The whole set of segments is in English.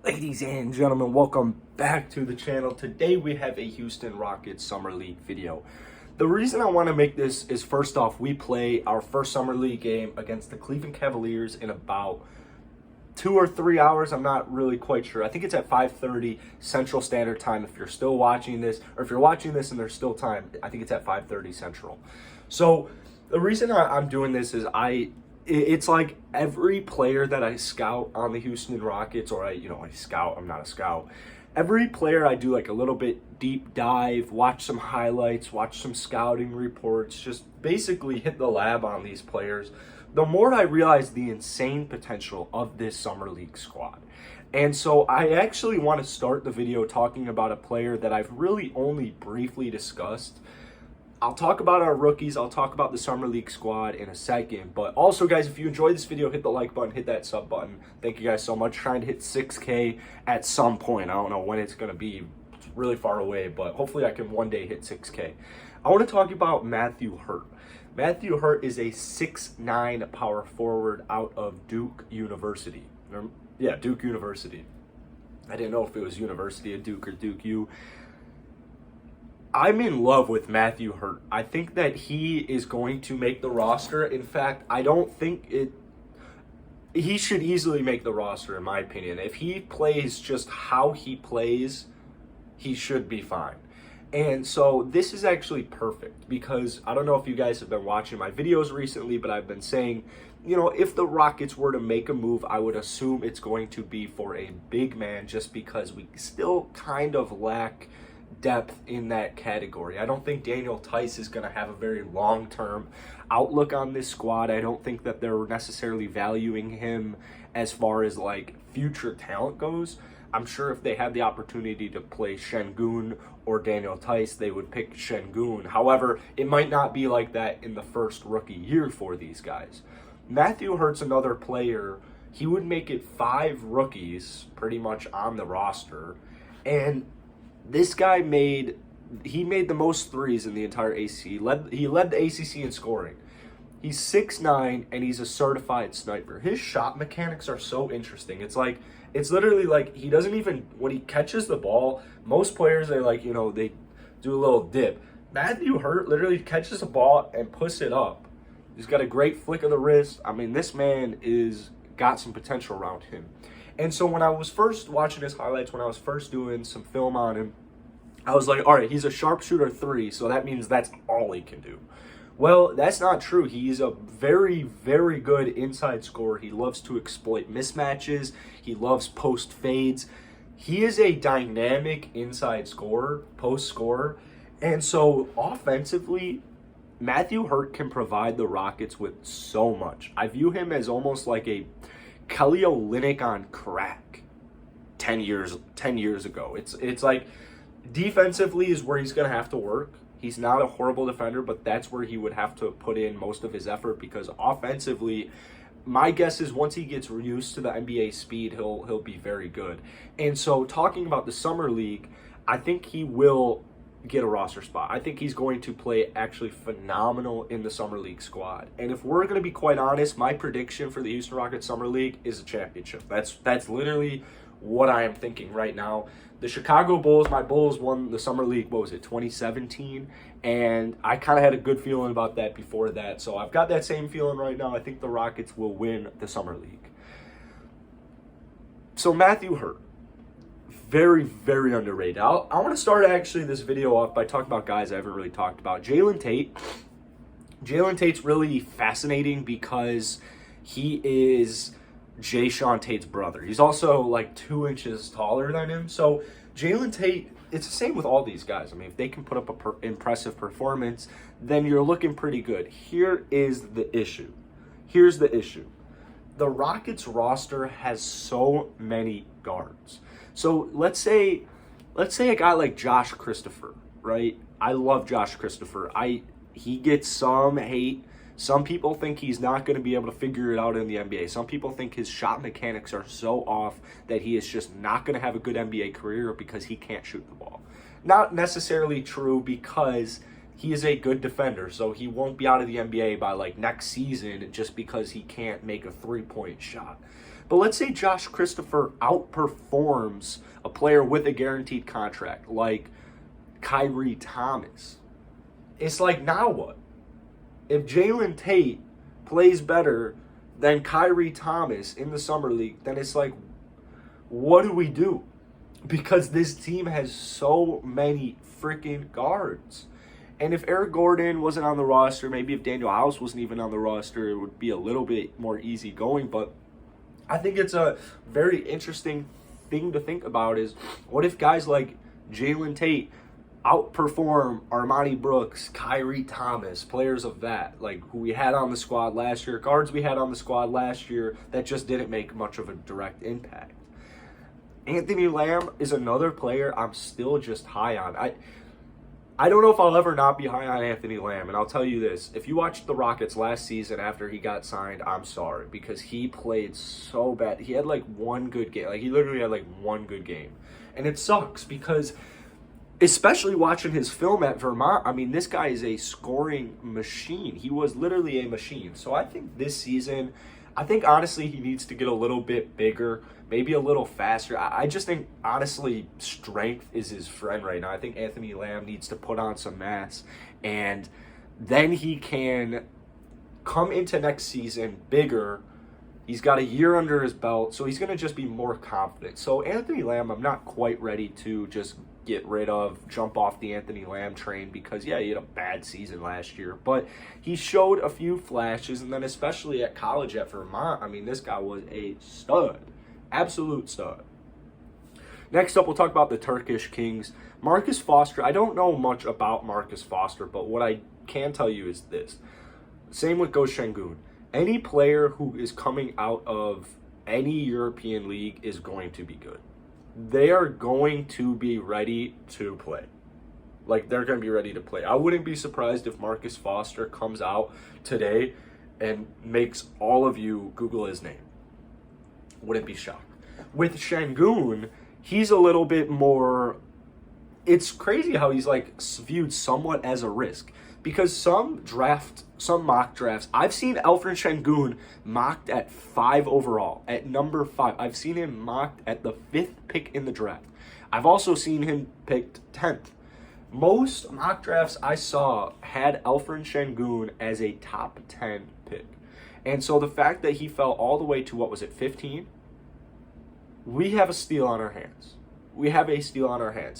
Ladies and gentlemen, welcome back to the channel. Today we have a Houston Rockets Summer League video. The reason I want to make this is, first off, we play our first Summer League game against the Cleveland Cavaliers in about 2 or 3 hours. I'm not really quite sure. I think it's at 5:30 Central Standard Time if you're still watching this, or if you're watching this and there's still time, I think it's at 5:30 Central. So the reason I'm doing this is it's like every player that I scout on the Houston Rockets, or I scout, I'm not a scout. Every player I do like a little bit deep dive, watch some highlights, watch some scouting reports, just basically hit the lab on these players. The more I realize the insane potential of this Summer League squad. And so I actually want to start the video talking about a player that I've really only briefly discussed. I'll talk about our rookies, I'll talk about the Summer League squad in a second, but also, guys, if you enjoyed this video, hit the like button, hit that sub button. Thank you guys so much. Trying to hit 6K at some point. I don't know when it's going to be. It's really far away, but hopefully I can one day hit 6K. I want to talk about Matthew Hurt. Matthew Hurt is a 6'9" power forward out of Duke University. Yeah, Duke University. I didn't know if it was University of Duke or Duke U. I'm in love with Matthew Hurt. I think that he is going to make the roster. In fact, I don't think he should easily make the roster, in my opinion. If he plays just how he plays, he should be fine. And so this is actually perfect because I don't know if you guys have been watching my videos recently, but I've been saying, if the Rockets were to make a move, I would assume it's going to be for a big man, just because we still kind of lack depth in that category. I don't think Daniel Tice is going to have a very long-term outlook on this squad. I don't think that they're necessarily valuing him as far as like future talent goes. I'm sure if they had the opportunity to play Şengün or Daniel Tice, they would pick Şengün. However, it might not be like that in the first rookie year for these guys. Matthew Hurt's another player. He would make it 5 rookies pretty much on the roster, and this guy made the most threes in the entire ACC. He led the ACC in scoring. He's 6'9", and he's a certified sniper. His shot mechanics are so interesting. It's literally like he doesn't even, when he catches the ball, most players, they they do a little dip. Matthew Hurt literally catches the ball and puts it up. He's got a great flick of the wrist. I mean, this man got some potential around him. And so when I was first watching his highlights, when I was first doing some film on him, I was like, all right, he's a sharpshooter 3, so that means that's all he can do. Well, that's not true. He's a very, very good inside scorer. He loves to exploit mismatches. He loves post fades. He is a dynamic inside scorer, post scorer. And so offensively, Matthew Hurt can provide the Rockets with so much. I view him as almost like a Kelly Olynyk on crack 10 years ago. It's like defensively is where he's going to have to work. He's not a horrible defender, but that's where he would have to put in most of his effort, because offensively, my guess is once he gets used to the NBA speed, he'll be very good. And so talking about the Summer League, I think he will get a roster spot. I think he's going to play actually phenomenal in the Summer League squad. And if we're going to be quite honest, my prediction for the Houston Rockets Summer League is a championship. That's literally what I am thinking right now. The Chicago Bulls, my Bulls won the Summer League, 2017? And I kind of had a good feeling about that before that. So I've got that same feeling right now. I think the Rockets will win the Summer League. So Matthew Hurt, very, very underrated. I want to start actually this video off by talking about guys I haven't really talked about. Jaylen Tate. Jaylen Tate's really fascinating because he is Jaylen Tate's brother. He's also like 2 inches taller than him. So Jaylen Tate, it's the same with all these guys. I mean, if they can put up an impressive performance, then you're looking pretty good. Here's the issue. The Rockets roster has so many guards. So let's say a guy like Josh Christopher, right? I love Josh Christopher. He gets some hate. Some people think he's not going to be able to figure it out in the NBA. Some people think his shot mechanics are so off that he is just not going to have a good NBA career because he can't shoot the ball. Not necessarily true, because he is a good defender, so he won't be out of the NBA by like next season just because he can't make a 3-point shot. But let's say Josh Christopher outperforms a player with a guaranteed contract, like Kyrie Thomas. It's like, now what? If Jaylen Tate plays better than Kyrie Thomas in the Summer League, then it's like, what do we do? Because this team has so many freaking guards. And if Eric Gordon wasn't on the roster, maybe if Daniel House wasn't even on the roster, it would be a little bit more easy going. But I think it's a very interesting thing to think about is, what if guys like Jaylen Tate outperform Armani Brooks, Kyrie Thomas, players of that, like who we had on the squad last year, guards we had on the squad last year that just didn't make much of a direct impact. Anthony Lamb is another player I'm still just high on. I don't know if I'll ever not be high on Anthony Lamb, and I'll tell you this. If you watched the Rockets last season after he got signed, I'm sorry, because he played so bad. He had like one good game. Like, he literally had like one good game. And it sucks because, especially watching his film at Vermont, I mean, this guy is a scoring machine. He was literally a machine. So I think this season, honestly he needs to get a little bit bigger, maybe a little faster. I just think, honestly, strength is his friend right now. I think Anthony Lamb needs to put on some mass, and then he can come into next season bigger. He's got a year under his belt, so he's going to just be more confident. So Anthony Lamb, I'm not quite ready to just get rid of, jump off the Anthony Lamb train, because, yeah, he had a bad season last year. But he showed a few flashes, and then especially at college at Vermont, I mean, this guy was a stud. Absolute stud. Next up, we'll talk about the Turkish Kings. Marcus Foster. I don't know much about Marcus Foster, but what I can tell you is this. Same with Go Şengün. Any player who is coming out of any European league is going to be good. They are going to be ready to play. Like, they're going to be ready to play. I wouldn't be surprised if Marcus Foster comes out today and makes all of you Google his name. Wouldn't be shocked. With Şengün, he's a little bit more... It's crazy how he's like viewed somewhat as a risk. Because some mock drafts, I've seen Elfrid Şengün mocked at 5 overall, at number 5. I've seen him mocked at the 5th pick in the draft. I've also seen him picked 10th. Most mock drafts I saw had Elfrid Şengün as a top 10 pick. And so the fact that he fell all the way to, 15? We have a steal on our hands.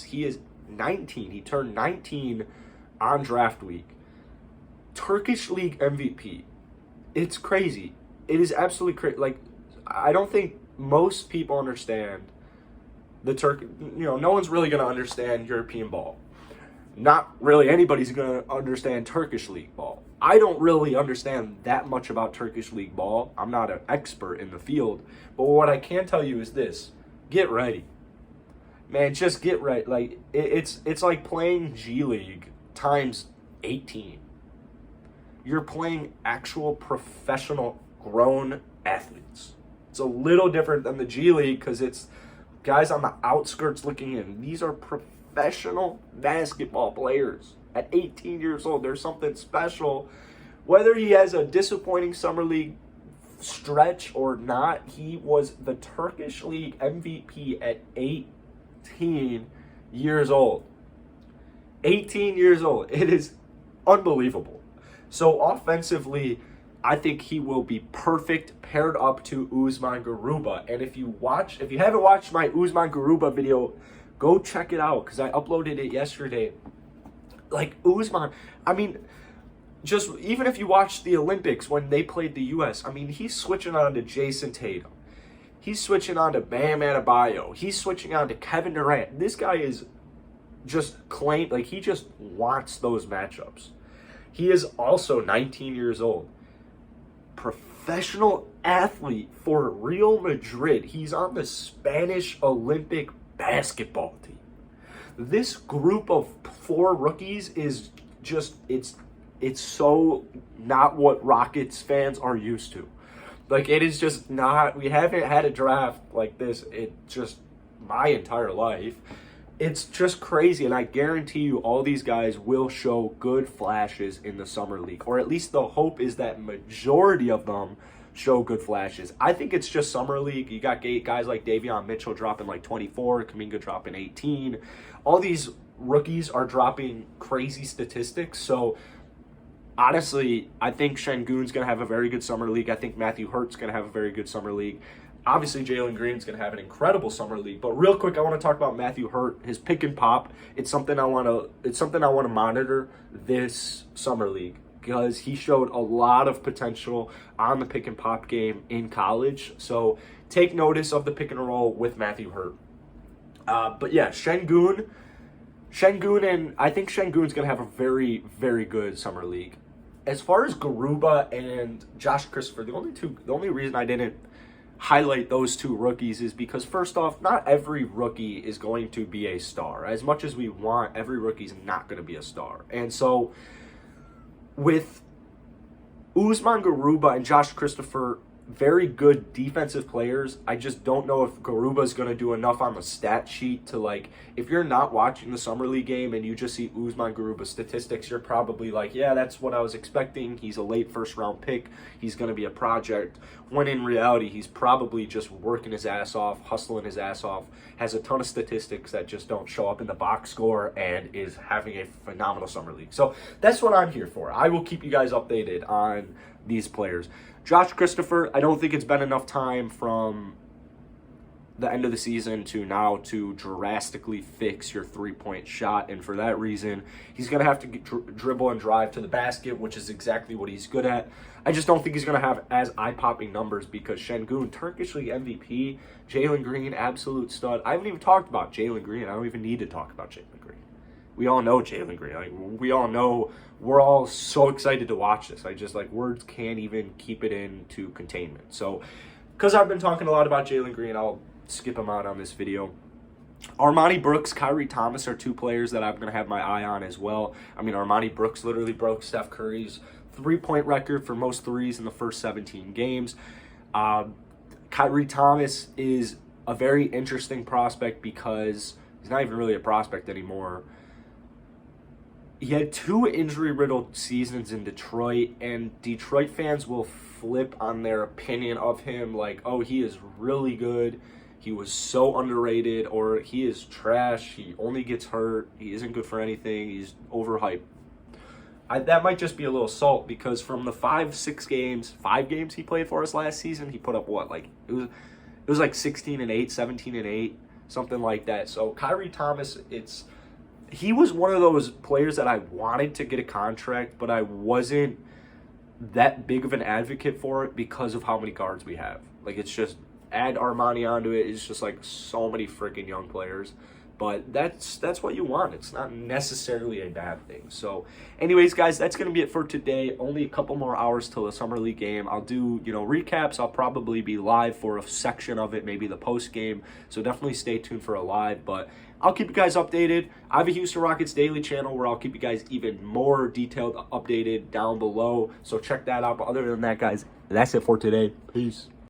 He is 19. He turned 19 on draft week. Turkish League MVP. It's crazy. It is absolutely crazy. Like, I don't think most people understand no one's really going to understand European ball. Not really anybody's going to understand Turkish League ball. I don't really understand that much about Turkish League ball. I'm not an expert in the field. But what I can tell you is this. Get ready. Man, just get ready. Like, it's like playing G League times 18. You're playing actual professional grown athletes. It's a little different than the G League because it's guys on the outskirts looking in. These are professional basketball players. At 18 years old, there's something special. Whether he has a disappointing summer league stretch or not, he was the Turkish League MVP at 18 years old. 18 years old. It is unbelievable. So offensively, I think he will be perfect paired up to Usman Garuba. And if you haven't watched my Usman Garuba video, go check it out because I uploaded it yesterday. Like, Usman, I mean, just even if you watch the Olympics when they played the U.S., I mean, he's switching on to Jaylen Tate. He's switching on to Bam Adebayo. He's switching on to Kevin Durant. This guy is just he just wants those matchups. He is also 19 years old. Professional athlete for Real Madrid. He's on the Spanish Olympic basketball team. This group of 4 rookies is just, it's so not what Rockets fans are used to. Like, it is just not, we haven't had a draft like this my entire life. It's just crazy, and I guarantee you all these guys will show good flashes in the summer league, or at least the hope is that majority of them show good flashes. I think it's just summer league. You got guys like Davion Mitchell dropping like 24, Kuminga dropping 18. All these rookies are dropping crazy statistics. So honestly, I think Şengün's going to have a very good summer league. I think Matthew Hurt's going to have a very good summer league. Obviously, Jalen Green's going to have an incredible summer league. But real quick, I want to talk about Matthew Hurt, his pick and pop. It's something I want to monitor this summer league, because he showed a lot of potential on the pick and pop game in college. So take notice of the pick and roll with Matthew Hurt. But yeah, Şengün, and I think Şengün's going to have a very, very good summer league. As far as Garuba and Josh Christopher, the only reason I didn't highlight those two rookies is because, first off, not every rookie is going to be a star. As much as we want, every rookie's not going to be a star. And so with Usman Garuba and Josh Christopher, very good defensive players, I just don't know if Garuba is going to do enough on the stat sheet to, like, if you're not watching the Summer League game and you just see Usman Garuba's statistics, you're probably like, yeah, that's what I was expecting. He's a late first-round pick. He's going to be a project. When in reality, he's probably just working his ass off, hustling his ass off, has a ton of statistics that just don't show up in the box score, and is having a phenomenal Summer League. So that's what I'm here for. I will keep you guys updated on these players. Josh Christopher, I don't think it's been enough time from the end of the season to now to drastically fix your three-point shot. And for that reason, he's going to have to dribble and drive to the basket, which is exactly what he's good at. I just don't think he's going to have as eye-popping numbers because Şengün, Turkish League MVP, Jalen Green, absolute stud. I haven't even talked about Jalen Green. I don't even need to talk about Jalen Green. We all know Jalen Green. Like, we all know, we're all so excited to watch this. Words can't even keep it into containment. So, because I've been talking a lot about Jalen Green, I'll skip him out on this video. Armani Brooks, Kyrie Thomas are two players that I'm going to have my eye on as well. I mean, Armani Brooks literally broke Steph Curry's three-point record for most threes in the first 17 games. Kyrie Thomas is a very interesting prospect because he's not even really a prospect anymore. He had two injury-riddled seasons in Detroit, and Detroit fans will flip on their opinion of him like, oh, he is really good, he was so underrated, or he is trash, he only gets hurt, he isn't good for anything, he's overhyped. That might just be a little salt, because from the 5 games he played for us last season, he put up what? Like, it was like 16-8, 17-8, something like that. So Kyrie Thomas, he was one of those players that I wanted to get a contract, but I wasn't that big of an advocate for it because of how many guards we have. Like, it's just, add Armani onto it, it's just like so many freaking young players. But that's what you want. It's not necessarily a bad thing. So anyways, guys, that's going to be it for today. Only a couple more hours till the Summer League game. I'll do, recaps. I'll probably be live for a section of it, maybe the post game. So definitely stay tuned for a live. But I'll keep you guys updated. I have a Houston Rockets daily channel where I'll keep you guys even more detailed, updated down below. So check that out. But other than that, guys, that's it for today. Peace.